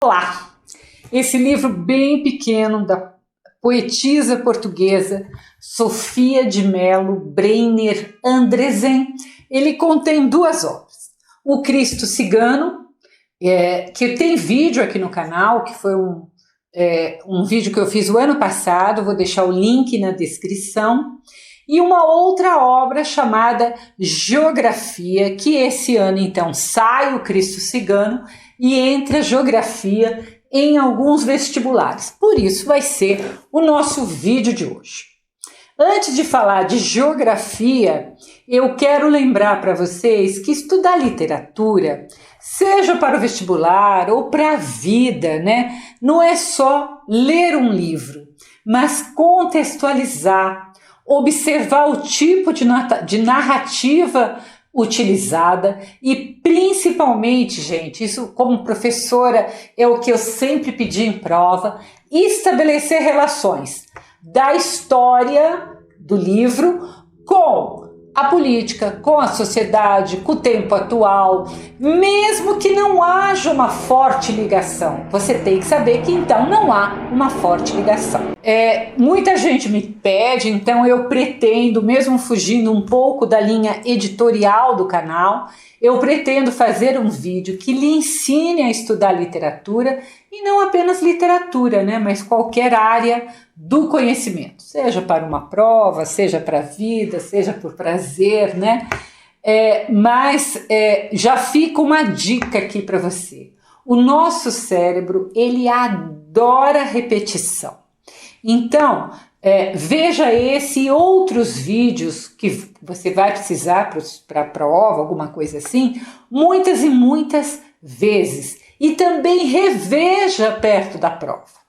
Olá! Esse livro bem pequeno da poetisa portuguesa Sofia de Mello Breiner Andresen, ele contém duas obras. O Cristo Cigano, que tem vídeo aqui no canal, que foi um vídeo que eu fiz o ano passado, vou deixar o link na descrição, e uma outra obra chamada Geografia, que esse ano então sai o Cristo Cigano e entra Geografia em alguns vestibulares. Por isso vai ser o nosso vídeo de hoje. Antes de falar de geografia, eu quero lembrar para vocês que estudar literatura, seja para o vestibular ou para a vida, né? Não é só ler um livro, mas contextualizar, observar o tipo de narrativa utilizada e principalmente, gente, isso como professora é o que eu sempre pedi em prova, estabelecer relações da história do livro com a política, com a sociedade, com o tempo atual, mesmo que não haja uma forte ligação. Você tem que saber que então não há uma forte ligação. Muita gente me pede, então eu pretendo, mesmo fugindo um pouco da linha editorial do canal, eu pretendo fazer um vídeo que lhe ensine a estudar literatura, e não apenas literatura, né, mas qualquer área do conhecimento, seja para uma prova, seja para a vida, seja por prazer, né? Mas já fica uma dica aqui para você. O nosso cérebro, ele adora repetição. Então, veja esse e outros vídeos que você vai precisar para a prova, alguma coisa assim, muitas e muitas vezes. E também reveja perto da prova.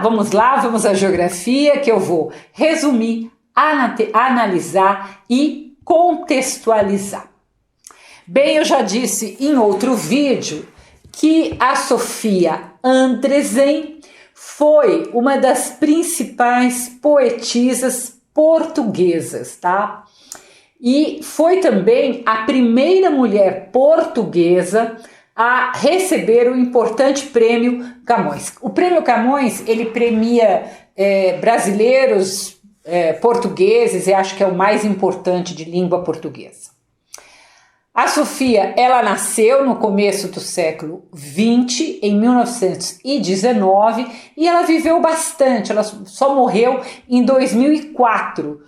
Vamos à geografia, que eu vou resumir, analisar e contextualizar. Bem, eu já disse em outro vídeo que a Sofia Andresen foi uma das principais poetisas portuguesas, tá? E foi também a primeira mulher portuguesa a receber o importante prêmio Camões. O prêmio Camões, ele premia brasileiros, portugueses, e acho que é o mais importante de língua portuguesa. A Sofia, ela nasceu no começo do século XX, em 1919, e ela viveu bastante, ela só morreu em 2004,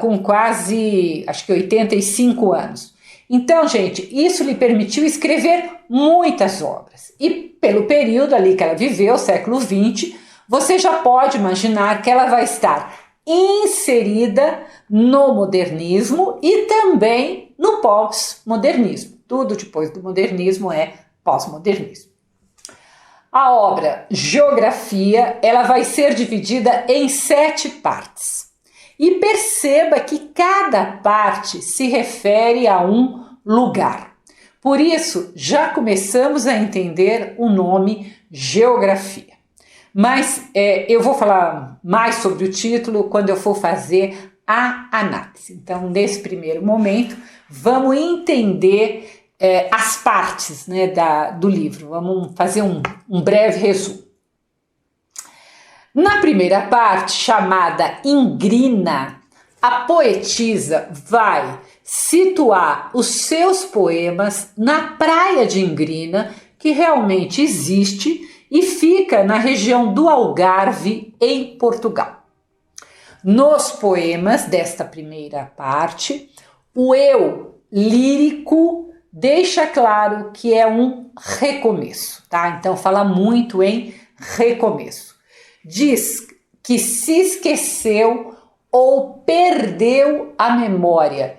com quase, acho que 85 anos. Então, gente, isso lhe permitiu escrever muitas obras. E pelo período ali que ela viveu, século XX, você já pode imaginar que ela vai estar inserida no modernismo e também no pós-modernismo. Tudo depois do modernismo é pós-modernismo. A obra Geografia, ela vai ser dividida em 7 partes. E perceba que cada parte se refere a um lugar. Por isso, já começamos a entender o nome Geografia. Mas eu vou falar mais sobre o título quando eu for fazer a análise. Então, nesse primeiro momento, vamos entender as partes, né, do livro. Vamos fazer um breve resumo. Na primeira parte, chamada Ingrina, a poetisa vai situar os seus poemas na praia de Ingrina, que realmente existe e fica na região do Algarve, em Portugal. Nos poemas desta primeira parte, o eu lírico deixa claro que é um recomeço, tá? Então fala muito em recomeço. Diz que se esqueceu ou perdeu a memória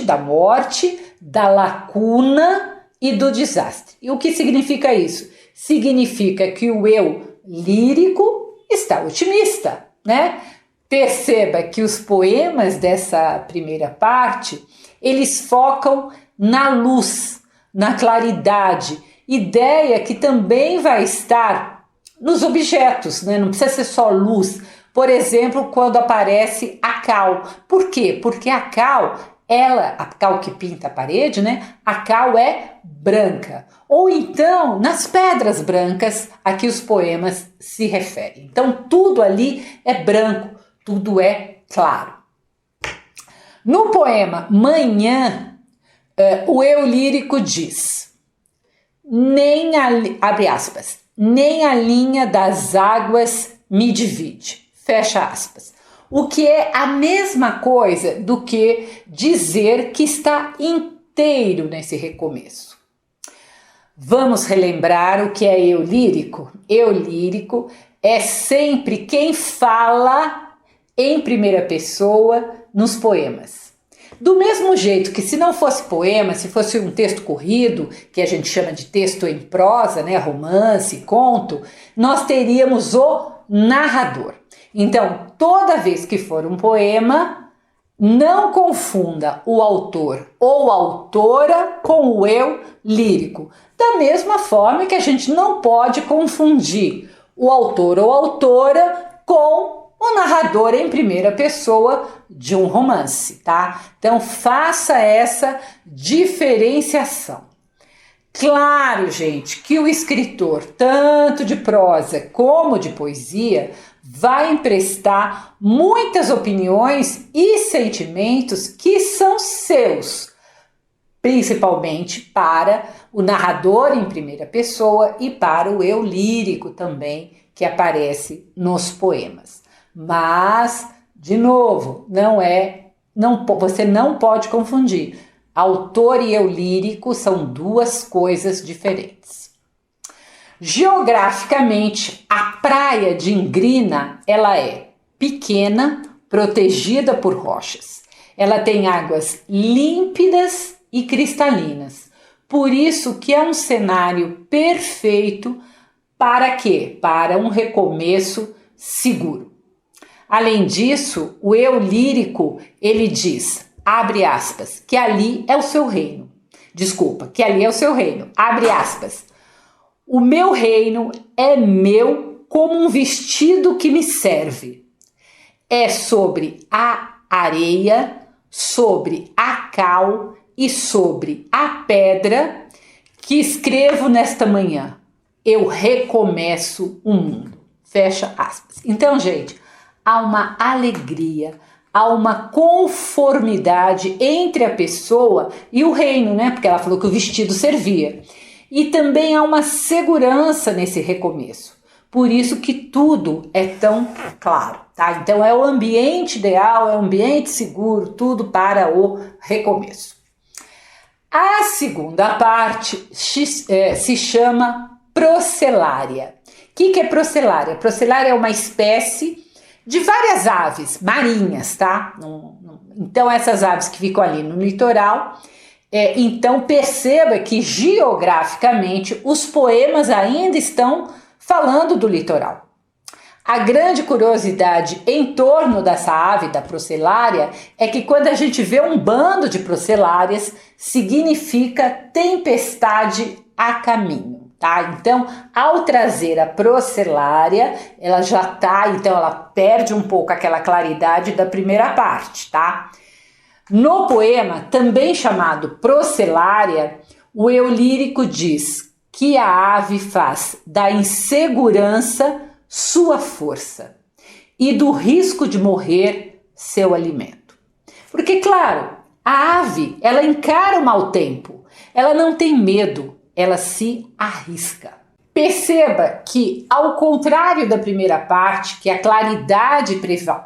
da morte, da lacuna e do desastre. E o que significa isso? Significa que o eu lírico está otimista, né? Perceba que os poemas dessa primeira parte, eles focam na luz, na claridade, ideia que também vai estar nos objetos, né? Não precisa ser só luz. Por exemplo, quando aparece a cal. Por quê? Porque a cal a cal que pinta a parede, né? A cal é branca. Ou então, nas pedras brancas, a que os poemas se referem. Então, tudo ali é branco, tudo é claro. No poema Manhã, o eu lírico diz: abre aspas, nem a linha das águas me divide, fecha aspas. O que é a mesma coisa do que dizer que está inteiro nesse recomeço. Vamos relembrar o que é eu lírico? Eu lírico é sempre quem fala em primeira pessoa nos poemas. Do mesmo jeito que se não fosse poema, se fosse um texto corrido, que a gente chama de texto em prosa, né, romance, conto, nós teríamos o narrador. Então, toda vez que for um poema, não confunda o autor ou autora com o eu lírico. Da mesma forma que a gente não pode confundir o autor ou autora com o narrador em primeira pessoa de um romance, tá? Então, faça essa diferenciação. Claro, gente, que o escritor, tanto de prosa como de poesia, vai emprestar muitas opiniões e sentimentos que são seus, principalmente para o narrador em primeira pessoa e para o eu lírico também, que aparece nos poemas. Mas, de novo, você não pode confundir. Autor e eu lírico são duas coisas diferentes. Geograficamente, a praia de Ingrina, ela é pequena, protegida por rochas. Ela tem águas límpidas e cristalinas. Por isso que é um cenário perfeito para quê? Para um recomeço seguro. Além disso, o eu lírico, ele diz, abre aspas, que ali é o seu reino. Desculpa, que ali é o seu reino. Abre aspas. O meu reino é meu como um vestido que me serve. É sobre a areia, sobre a cal e sobre a pedra que escrevo nesta manhã. Eu recomeço o mundo. Fecha aspas. Então, gente, há uma alegria, há uma conformidade entre a pessoa e o reino, né? Porque ela falou que o vestido servia. E também há uma segurança nesse recomeço. Por isso que tudo é tão claro, tá? Então é o ambiente ideal, é o ambiente seguro, tudo para o recomeço. A segunda parte se chama procelária. O que é procelária? Procelária é uma espécie de várias aves marinhas, tá? Então essas aves que ficam ali no litoral... então perceba que geograficamente os poemas ainda estão falando do litoral. A grande curiosidade em torno dessa ave da procelária é que quando a gente vê um bando de procelárias, significa tempestade a caminho, tá? Então, ao trazer a procelária, ela já tá, então ela perde um pouco aquela claridade da primeira parte, tá? No poema, também chamado Procelária, o eu lírico diz que a ave faz da insegurança sua força e do risco de morrer seu alimento. Porque, claro, a ave, ela encara o mau tempo, ela não tem medo, ela se arrisca. Perceba que, ao contrário da primeira parte, que a claridade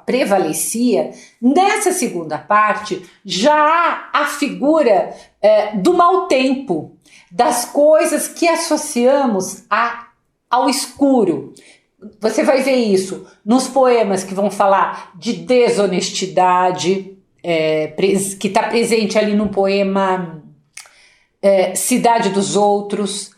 prevalecia, nessa segunda parte já há a figura do mau tempo, das coisas que associamos ao escuro. Você vai ver isso nos poemas que vão falar de desonestidade, que está presente ali no poema Cidade dos Outros,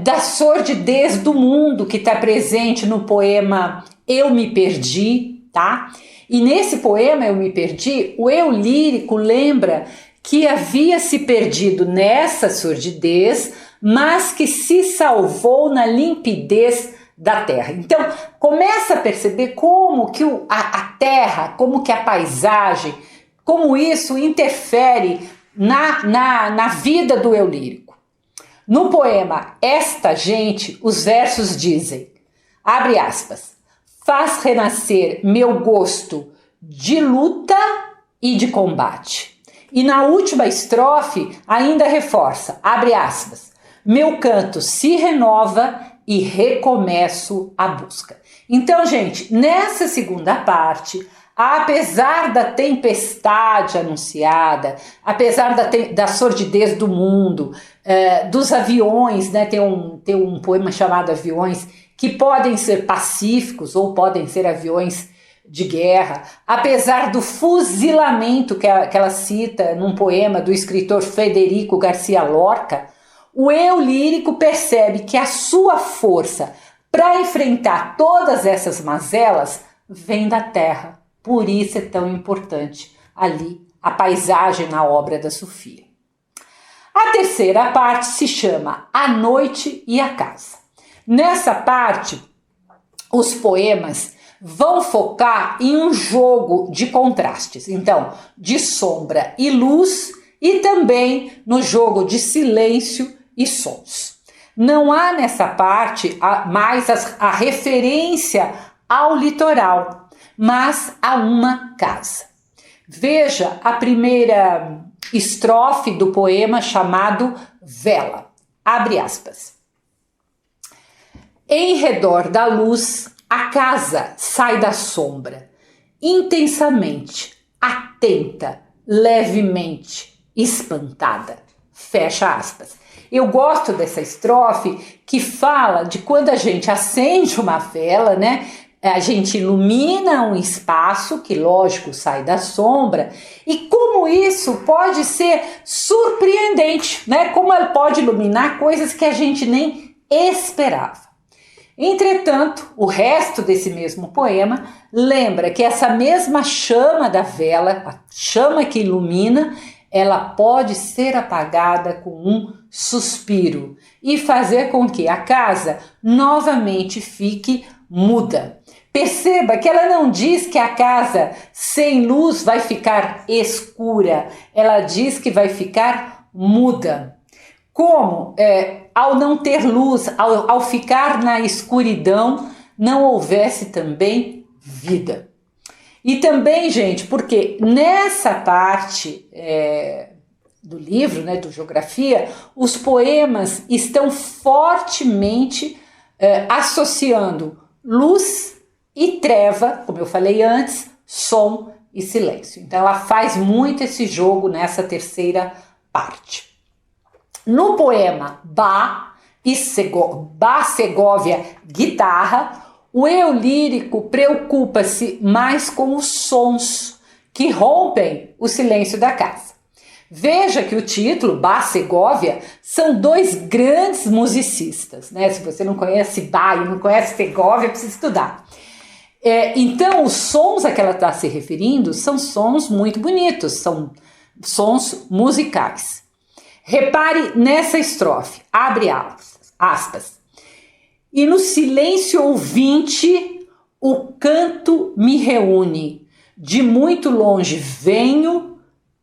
da sordidez do mundo que está presente no poema Eu Me Perdi, tá? E nesse poema Eu Me Perdi, o eu lírico lembra que havia se perdido nessa sordidez, mas que se salvou na limpidez da terra. Então, começa a perceber como que a terra, como que a paisagem como isso interfere na vida do eu lírico. No poema Esta Gente, os versos dizem, abre aspas, faz renascer meu gosto de luta e de combate. E na última estrofe ainda reforça, abre aspas, meu canto se renova e recomeço a busca. Então, gente, nessa segunda parte, apesar da tempestade anunciada, apesar da sordidez do mundo, dos aviões, né? Tem um poema chamado Aviões, que podem ser pacíficos ou podem ser aviões de guerra, apesar do fuzilamento que ela cita num poema do escritor Federico Garcia Lorca, o eu lírico percebe que a sua força para enfrentar todas essas mazelas vem da terra. Por isso é tão importante ali a paisagem na obra da Sofia. A terceira parte se chama A Noite e a Casa. Nessa parte, os poemas vão focar em um jogo de contrastes, então, de sombra e luz, e também no jogo de silêncio e sons. Não há nessa parte mais a referência ao litoral, mas a uma casa. Veja a primeira estrofe do poema chamado Vela. Abre aspas. Em redor da luz, a casa sai da sombra, intensamente, atenta, levemente, espantada. Fecha aspas. Eu gosto dessa estrofe que fala de quando a gente acende uma vela, né? A gente ilumina um espaço que, lógico, sai da sombra, e como isso pode ser surpreendente, né? Como ela pode iluminar coisas que a gente nem esperava. Entretanto, o resto desse mesmo poema lembra que essa mesma chama da vela, a chama que ilumina, ela pode ser apagada com um suspiro e fazer com que a casa novamente fique muda. Perceba que ela não diz que a casa sem luz vai ficar escura, ela diz que vai ficar muda. Como ao não ter luz, ao ficar na escuridão, não houvesse também vida. E também, gente, porque nessa parte do livro, né, do Geografia, os poemas estão fortemente associando luz e treva, como eu falei antes, som e silêncio. Então ela faz muito esse jogo nessa terceira parte. No poema Bá Segovia Guitarra, o eu lírico preocupa-se mais com os sons que rompem o silêncio da casa. Veja que o título, Bá Segovia, são dois grandes musicistas, né? Se você não conhece Bá e não conhece Segovia, precisa estudar. Então, os sons a que ela está se referindo são sons muito bonitos, são sons musicais. Repare nessa estrofe, abre aspas. E no silêncio ouvinte, o canto me reúne. De muito longe venho,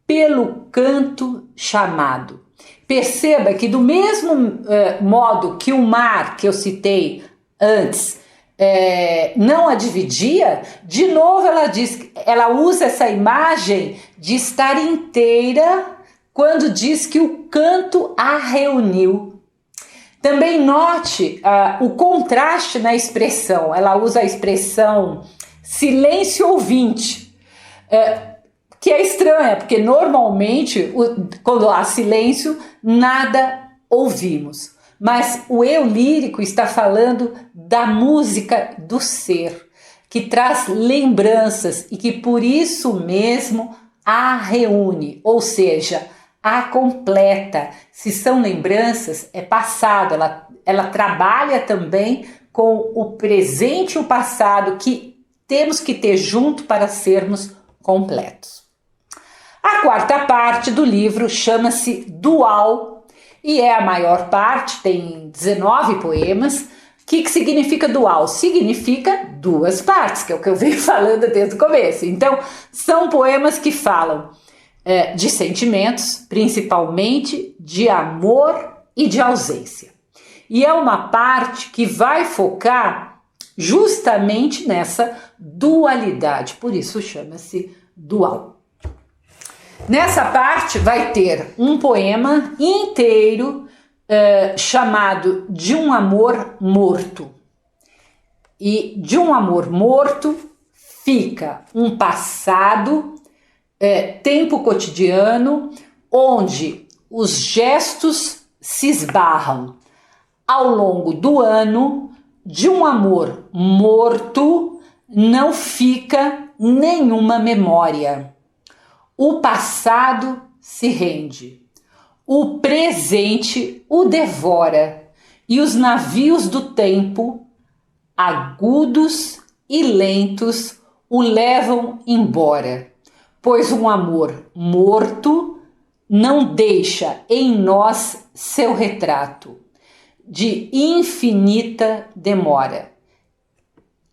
pelo canto chamado. Perceba que do mesmo modo que o mar que eu citei antes não a dividia, de novo ela usa essa imagem de estar inteira quando diz que o canto a reuniu. Também note o contraste na expressão. Ela usa a expressão silêncio ouvinte, que é estranha, porque normalmente quando há silêncio, nada ouvimos. Mas o eu lírico está falando da música do ser, que traz lembranças e que por isso mesmo a reúne, ou seja, a completa. Se são lembranças, é passado, ela trabalha também com o presente e o passado que temos que ter junto para sermos completos. A quarta parte do livro chama-se Dual e é a maior parte, tem 19 poemas, que significa dual? Significa duas partes, que é o que eu venho falando desde o começo. Então, são poemas que falam de sentimentos, principalmente de amor e de ausência. E é uma parte que vai focar justamente nessa dualidade, por isso chama-se dual. Nessa parte vai ter um poema inteiro chamado De um Amor Morto. E de um amor morto fica um passado, tempo cotidiano, onde os gestos se esbarram ao longo do ano. De um amor morto não fica nenhuma memória. O passado se rende. O presente o devora e os navios do tempo, agudos e lentos, o levam embora, pois um amor morto não deixa em nós seu retrato de infinita demora.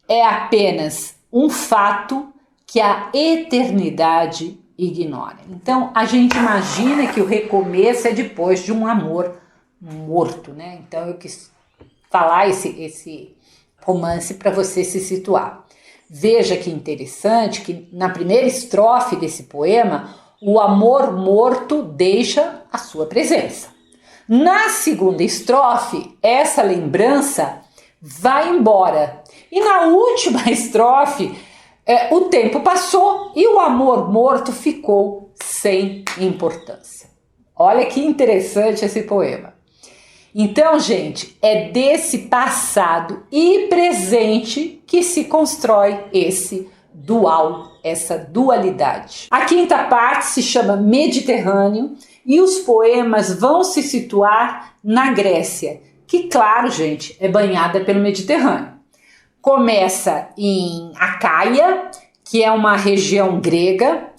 É apenas um fato que a eternidade ignora. Então, a gente imagina que o recomeço é depois de um amor morto, né? Então, eu quis falar esse romance para você se situar. Veja que interessante que na primeira estrofe desse poema, o amor morto deixa a sua presença. Na segunda estrofe, essa lembrança vai embora. E na última estrofe, o tempo passou e o amor morto ficou sem importância. Olha que interessante esse poema. Então, gente, é desse passado e presente que se constrói esse dual, essa dualidade. A quinta parte se chama Mediterrâneo e os poemas vão se situar na Grécia, que, claro, gente, é banhada pelo Mediterrâneo. Começa em Acaia, que é uma região grega,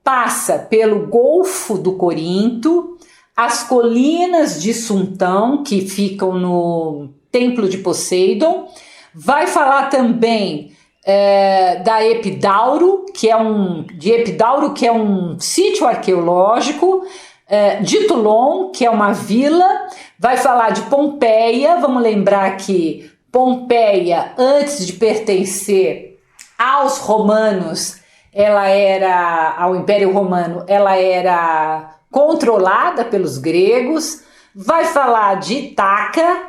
passa pelo Golfo do Corinto, as colinas de Suntão, que ficam no Templo de Poseidon, vai falar também da Epidauro, que é um sítio arqueológico, de Toulon, que é uma vila, vai falar de Pompeia. Vamos lembrar que Pompeia, antes de pertencer aos romanos, ao Império Romano, ela era controlada pelos gregos. Vai falar de Ítaca,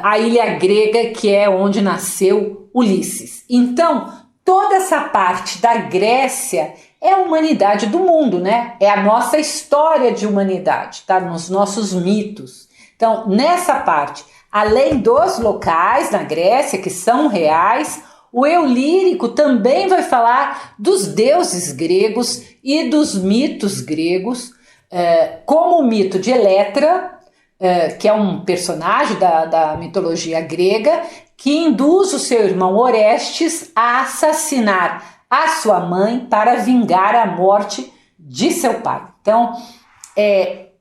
a ilha grega, que é onde nasceu Ulisses. Então, toda essa parte da Grécia é a humanidade do mundo, né? É a nossa história de humanidade, tá? Nos nossos mitos. Então, nessa parte, além dos locais na Grécia, que são reais, o eu lírico também vai falar dos deuses gregos e dos mitos gregos, como o mito de Eletra, que é um personagem da mitologia grega, que induz o seu irmão Orestes a assassinar a sua mãe para vingar a morte de seu pai. Então,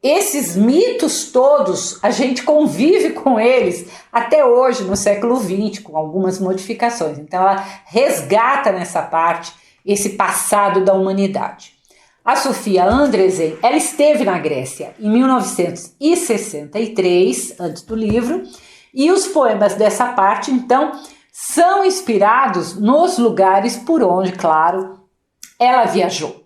esses mitos todos, a gente convive com eles até hoje, no século XX, com algumas modificações. Então, ela resgata nessa parte esse passado da humanidade. A Sofia Andresen, ela esteve na Grécia em 1963, antes do livro, e os poemas dessa parte, então, são inspirados nos lugares por onde, claro, ela viajou.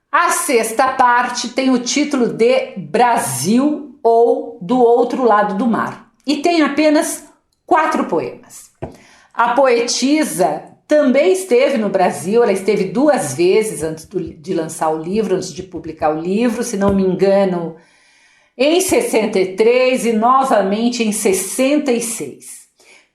A sexta parte tem o título de Brasil ou Do Outro Lado do Mar e tem apenas 4 poemas. A poetisa também esteve no Brasil, ela esteve 2 vezes antes de lançar o livro, antes de publicar o livro, se não me engano, em 63 e novamente em 66.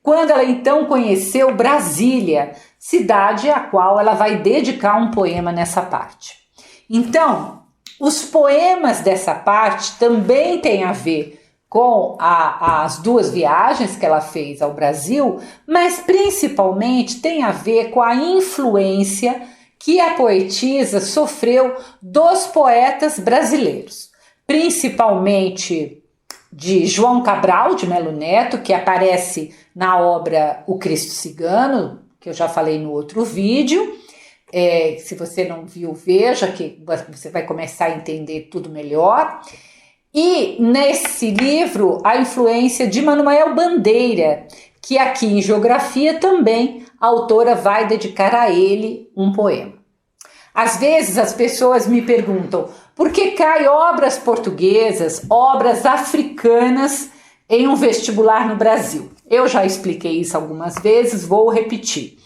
Quando ela então conheceu Brasília, cidade a qual ela vai dedicar um poema nessa parte. Então, os poemas dessa parte também têm a ver com as 2 viagens que ela fez ao Brasil, mas principalmente tem a ver com a influência que a poetisa sofreu dos poetas brasileiros, principalmente de João Cabral de Melo Neto, que aparece na obra O Cristo Cigano, que eu já falei no outro vídeo. Se você não viu, veja, que você vai começar a entender tudo melhor. E nesse livro, a influência de Manuel Bandeira, que aqui em Geografia também a autora vai dedicar a ele um poema. Às vezes as pessoas me perguntam por que cai obras portuguesas, obras africanas em um vestibular no Brasil. Eu já expliquei isso algumas vezes, vou repetir.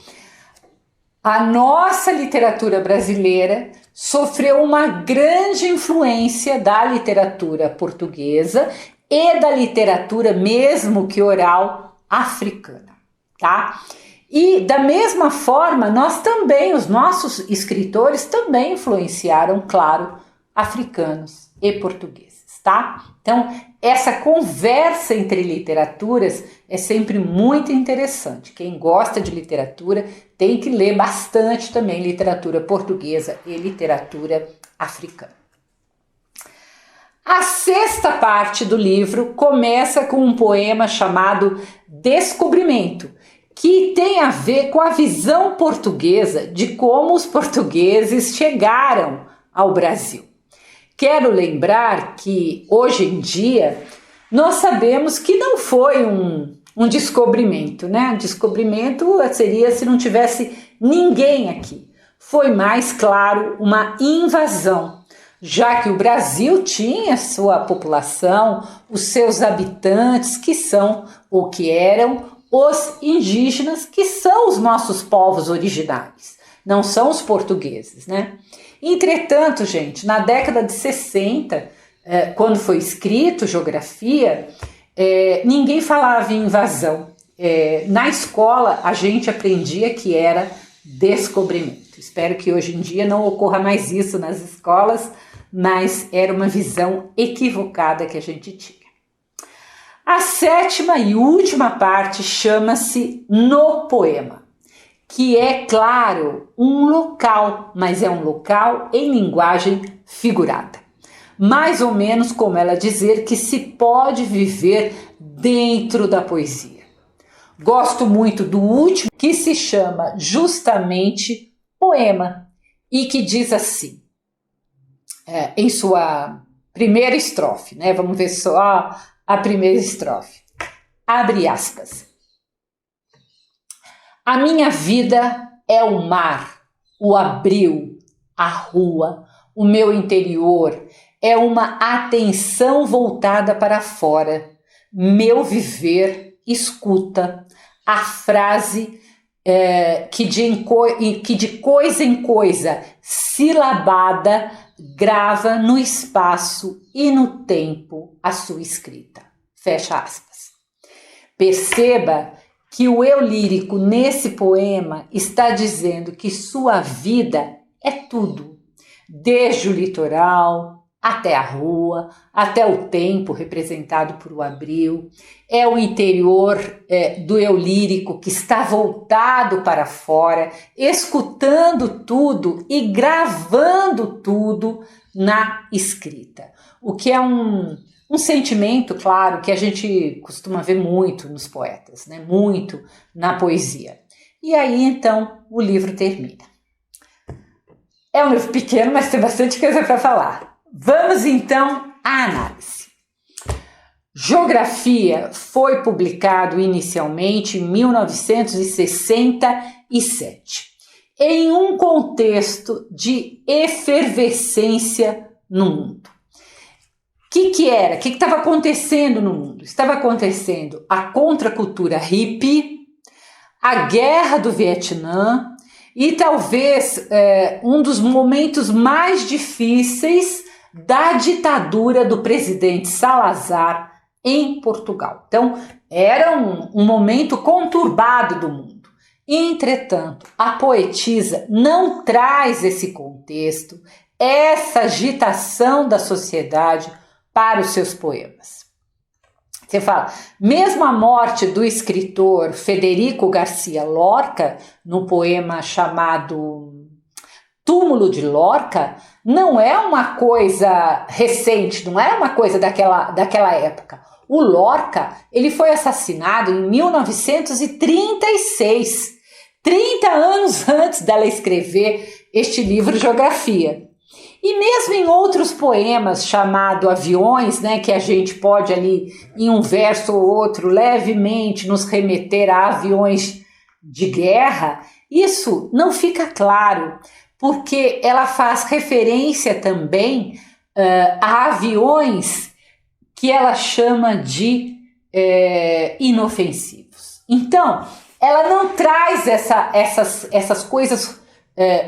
A nossa literatura brasileira sofreu uma grande influência da literatura portuguesa e da literatura, mesmo que oral, africana, tá? E da mesma forma, nós também, os nossos escritores também influenciaram, claro, africanos e portugueses, tá? Então, essa conversa entre literaturas é sempre muito interessante. Quem gosta de literatura tem que ler bastante também literatura portuguesa e literatura africana. A sexta parte do livro começa com um poema chamado Descobrimento, que tem a ver com a visão portuguesa de como os portugueses chegaram ao Brasil. Quero lembrar que hoje em dia nós sabemos que não foi um descobrimento, né? Um descobrimento seria se não tivesse ninguém aqui. Foi mais, claro, uma invasão, já que o Brasil tinha sua população, os seus habitantes, que são ou que eram os indígenas, que são os nossos povos originários, não são os portugueses, né? Entretanto, gente, na década de 60, quando foi escrito Geografia, ninguém falava em invasão. Na escola, a gente aprendia que era descobrimento. Espero que hoje em dia não ocorra mais isso nas escolas, mas era uma visão equivocada que a gente tinha. A sétima e última parte chama-se No Poema, que é, claro, um local, mas é um local em linguagem figurada. Mais ou menos como ela dizer que se pode viver dentro da poesia. Gosto muito do último, que se chama justamente Poema, e que diz assim, em sua primeira estrofe, né? Vamos ver só a primeira estrofe. Abre aspas. A minha vida é o mar, o abril, a rua, o meu interior, é uma atenção voltada para fora. Meu viver escuta a frase que de coisa em coisa, silabada, grava no espaço e no tempo a sua escrita. Fecha aspas. Perceba que o eu lírico nesse poema está dizendo que sua vida é tudo, desde o litoral até a rua, até o tempo representado por o abril, é o interior do eu lírico que está voltado para fora, escutando tudo e gravando tudo na escrita, o que é um sentimento, claro, que a gente costuma ver muito nos poetas, né? Muito na poesia. E aí, então, o livro termina. É um livro pequeno, mas tem bastante coisa para falar. Vamos, então, à análise. Geografia foi publicado inicialmente em 1967, em um contexto de efervescência no mundo. O que era? O que estava acontecendo no mundo? Estava acontecendo a contracultura hippie, a guerra do Vietnã e talvez um dos momentos mais difíceis da ditadura do presidente Salazar em Portugal. Então, era um momento conturbado do mundo. Entretanto, a poetisa não traz esse contexto, essa agitação da sociedade para os seus poemas. Você fala, mesmo a morte do escritor Federico Garcia Lorca, no poema chamado túmulo de Lorca não é uma coisa recente, não é uma coisa daquela época. O Lorca, ele foi assassinado em 1936, 30 anos antes dela escrever este livro Geografia. E mesmo em outros poemas chamado Aviões, né, que a gente pode ali, em um verso ou outro, levemente nos remeter a aviões de guerra, isso não fica claro, porque ela faz referência também a aviões que ela chama de inofensivos. Então, ela não traz essas coisas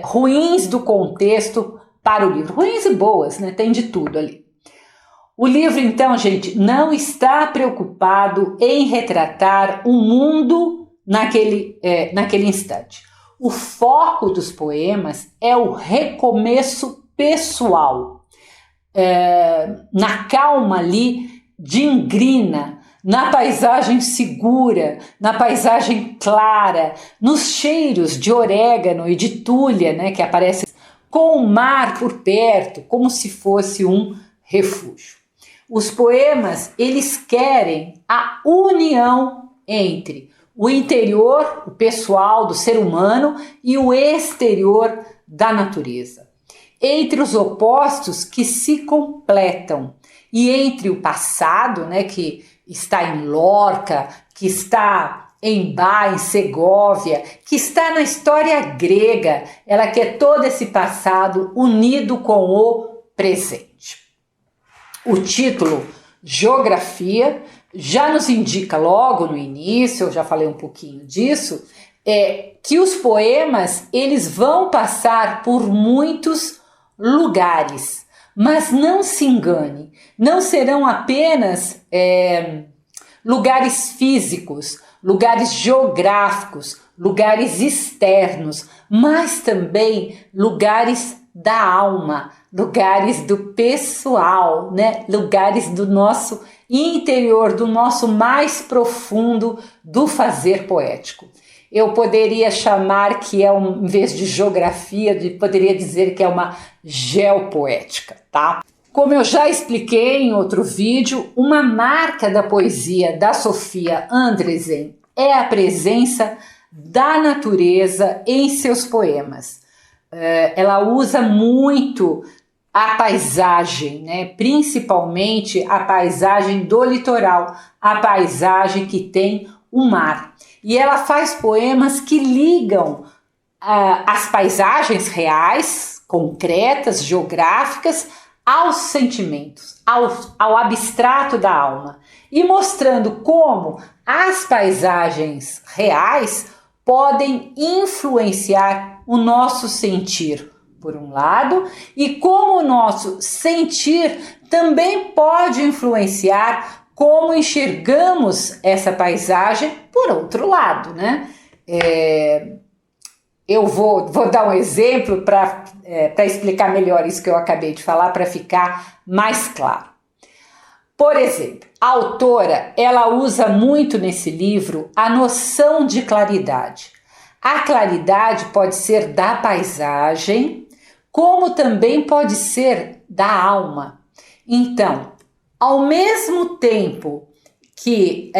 ruins do contexto para o livro. Ruins e boas, né? Tem de tudo ali. O livro, então, gente, não está preocupado em retratar o mundo naquele instante. O foco dos poemas é o recomeço pessoal, na calma ali de Ingrina, na paisagem segura, na paisagem clara, nos cheiros de orégano e de túlia, né, que aparecem com o mar por perto, como se fosse um refúgio. Os poemas, eles querem a união entre o interior, o pessoal do ser humano e o exterior da natureza. Entre os opostos que se completam e entre o passado, né, que está em Lorca, que está em Bá, em Segóvia, que está na história grega, ela quer todo esse passado unido com o presente. O título Geografia já nos indica logo no início, eu já falei um pouquinho disso, que os poemas eles vão passar por muitos lugares, mas não se engane, não serão apenas lugares físicos, lugares geográficos, lugares externos, mas também lugares da alma, lugares do pessoal, né? Lugares do nosso interior, do nosso mais profundo do fazer poético. Eu poderia chamar que em vez de geografia, poderia dizer que é uma geopoética, tá? Como eu já expliquei em outro vídeo, uma marca da poesia da Sofia Andresen é a presença da natureza em seus poemas. Ela usa muito a paisagem, né? Principalmente a paisagem do litoral, a paisagem que tem o mar. E ela faz poemas que ligam as paisagens reais, concretas, geográficas, aos sentimentos, ao abstrato da alma, e mostrando como as paisagens reais podem influenciar o nosso sentir, por um lado, e como o nosso sentir também pode influenciar como enxergamos essa paisagem por outro lado, né? Eu vou dar um exemplo para explicar melhor isso que eu acabei de falar, para ficar mais claro. Por exemplo, a autora, ela usa muito nesse livro a noção de claridade. A claridade pode ser da paisagem, como também pode ser da alma. Então, ao mesmo tempo que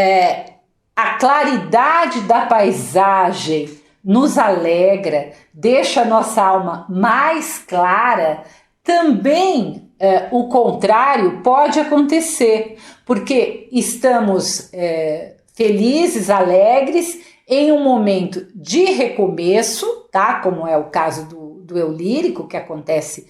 a claridade da paisagem nos alegra, deixa a nossa alma mais clara, também o contrário pode acontecer, porque estamos felizes, alegres, em um momento de recomeço, tá? Como é o caso do eu lírico, que acontece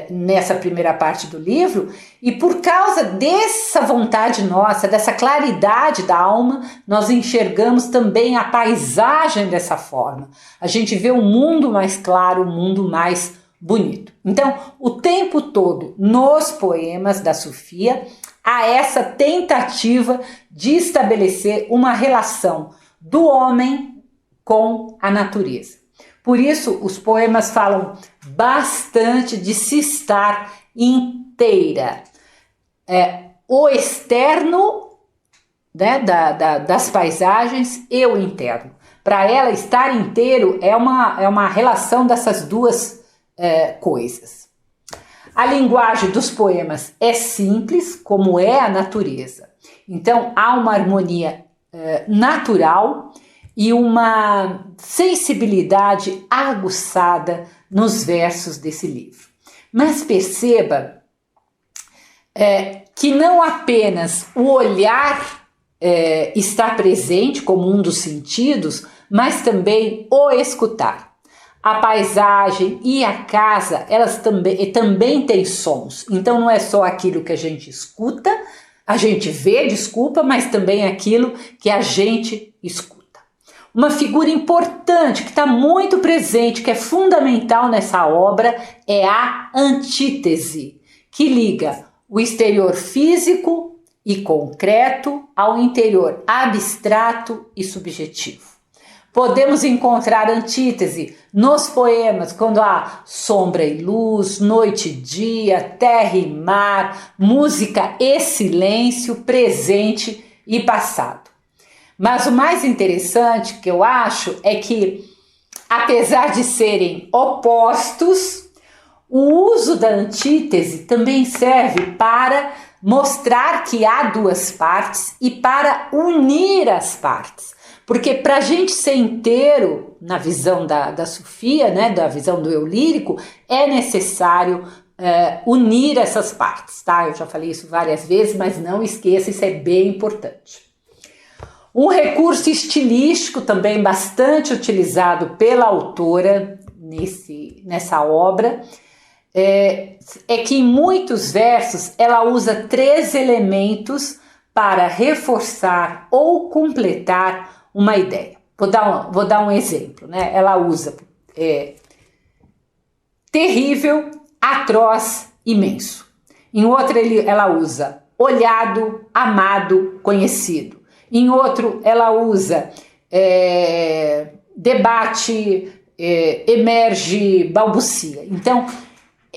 nessa primeira parte do livro, e por causa dessa vontade nossa, dessa claridade da alma, nós enxergamos também a paisagem dessa forma. A gente vê o mundo mais claro, o mundo mais bonito. Então, o tempo todo nos poemas da Sofia há essa tentativa de estabelecer uma relação do homem com a natureza. Por isso, os poemas falam bastante de se estar inteira. O externo, né, das paisagens e o interno. Para ela, estar inteiro é uma relação dessas duas coisas. A linguagem dos poemas é simples, como é a natureza. Então, há uma harmonia natural e uma sensibilidade aguçada nos versos desse livro. Mas perceba que não apenas o olhar está presente como um dos sentidos, mas também o escutar. A paisagem e a casa, elas também têm sons. Então não é só aquilo que a gente escuta, a gente vê, mas também aquilo que a gente escuta. Uma figura importante que está muito presente, que é fundamental nessa obra, é a antítese, que liga o exterior físico e concreto ao interior abstrato e subjetivo. Podemos encontrar antítese nos poemas quando há sombra e luz, noite e dia, terra e mar, música e silêncio, presente e passado. Mas o mais interessante que eu acho é que, apesar de serem opostos, o uso da antítese também serve para mostrar que há duas partes e para unir as partes. Porque para a gente ser inteiro, na visão da Sofia, né, da visão do eu lírico, é necessário unir essas partes, tá? Eu já falei isso várias vezes, mas não esqueça, isso é bem importante. Um recurso estilístico também bastante utilizado pela autora nessa obra é que em muitos versos ela usa 3 elementos para reforçar ou completar uma ideia. Vou dar um exemplo, né? Ela usa terrível, atroz, imenso. Em outro ela usa olhado, amado, conhecido. Em outro ela usa debate, emerge, balbucia. Então,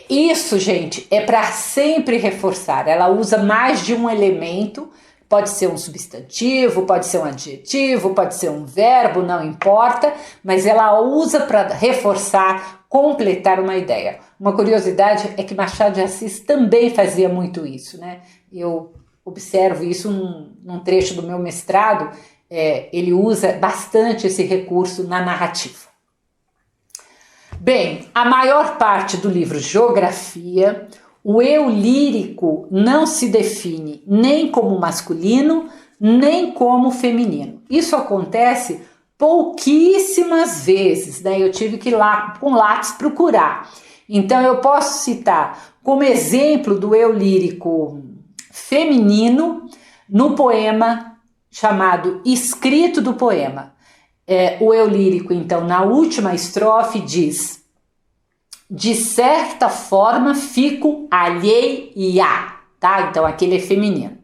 isso, gente, é para sempre reforçar. Ela usa mais de um elemento. Pode ser um substantivo, pode ser um adjetivo, pode ser um verbo, não importa, mas ela usa para reforçar, completar uma ideia. Uma curiosidade é que Machado de Assis também fazia muito isso, né? Eu observo isso num trecho do meu mestrado, ele usa bastante esse recurso na narrativa. Bem, a maior parte do livro Geografia, o eu lírico não se define nem como masculino, nem como feminino. Isso acontece pouquíssimas vezes, né? Eu tive que ir lá com lápis procurar. Então eu posso citar como exemplo do eu lírico feminino no poema chamado Escrito do Poema. O eu lírico, então, na última estrofe diz: de certa forma fico alheia, tá? Então aquele é feminino.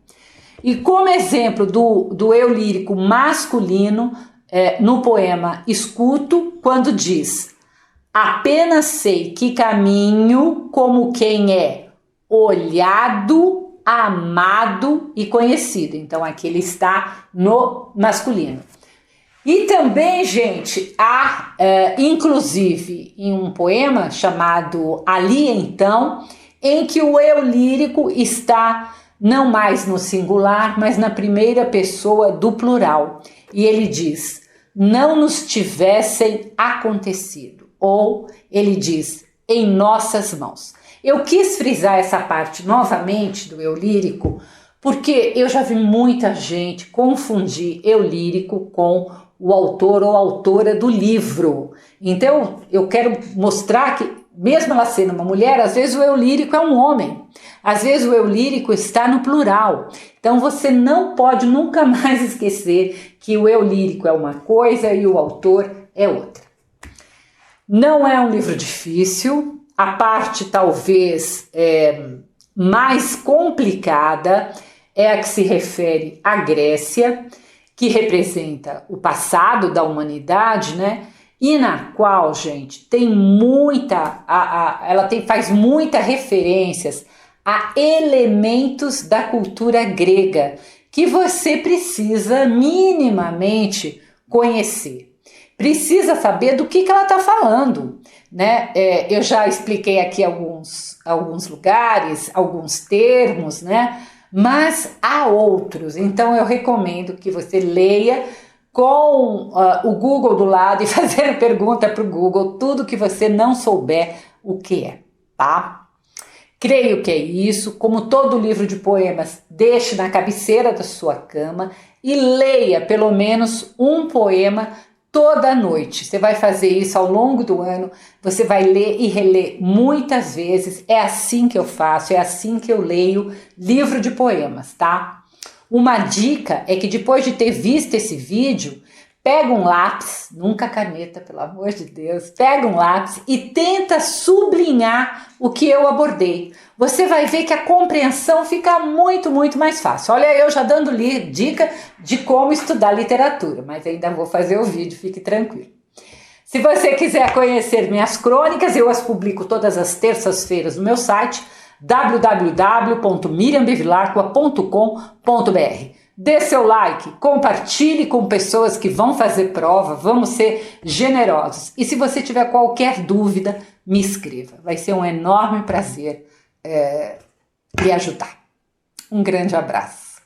E como exemplo do eu lírico masculino, no poema Escuto, quando diz: apenas sei que caminho como quem é olhado, amado e conhecido. Então aqui ele está no masculino. E também, gente, há, inclusive, em um poema chamado Ali Então, em que o eu lírico está não mais no singular, mas na primeira pessoa do plural. E ele diz: não nos tivessem acontecido. Ou ele diz: em nossas mãos. Eu quis frisar essa parte novamente do eu lírico, porque eu já vi muita gente confundir eu lírico com o autor ou autora do livro. Então, eu quero mostrar que, mesmo ela sendo uma mulher, às vezes o eu lírico é um homem. Às vezes o eu lírico está no plural. Então, você não pode nunca mais esquecer que o eu lírico é uma coisa e o autor é outra. Não é um livro difícil. A parte, talvez, mais complicada é a que se refere à Grécia, que representa o passado da humanidade, né? E na qual, gente, tem faz muitas referências a elementos da cultura grega que você precisa minimamente conhecer. precisa saber do que ela está falando, né? Eu já expliquei aqui alguns lugares, alguns termos, né? Mas há outros, então eu recomendo que você leia com o Google do lado e fazendo pergunta para o Google tudo que você não souber o que é, tá? Creio que é isso. Como todo livro de poemas, deixe na cabeceira da sua cama e leia pelo menos um poema toda noite. Você vai fazer isso ao longo do ano, você vai ler e reler muitas vezes. É assim que eu faço, é assim que eu leio livro de poemas, tá? Uma dica é que depois de ter visto esse vídeo, pega um lápis, nunca caneta, pelo amor de Deus, pega um lápis e tenta sublinhar o que eu abordei. Você vai ver que a compreensão fica muito, muito mais fácil. Olha, eu já dando dica de como estudar literatura, mas ainda vou fazer o vídeo, fique tranquilo. Se você quiser conhecer minhas crônicas, eu as publico todas as terças-feiras no meu site www.miriambevilacqua.com.br. Dê seu like, compartilhe com pessoas que vão fazer prova, vamos ser generosos. E se você tiver qualquer dúvida, me escreva. Vai ser um enorme prazer lhe ajudar. Um grande abraço.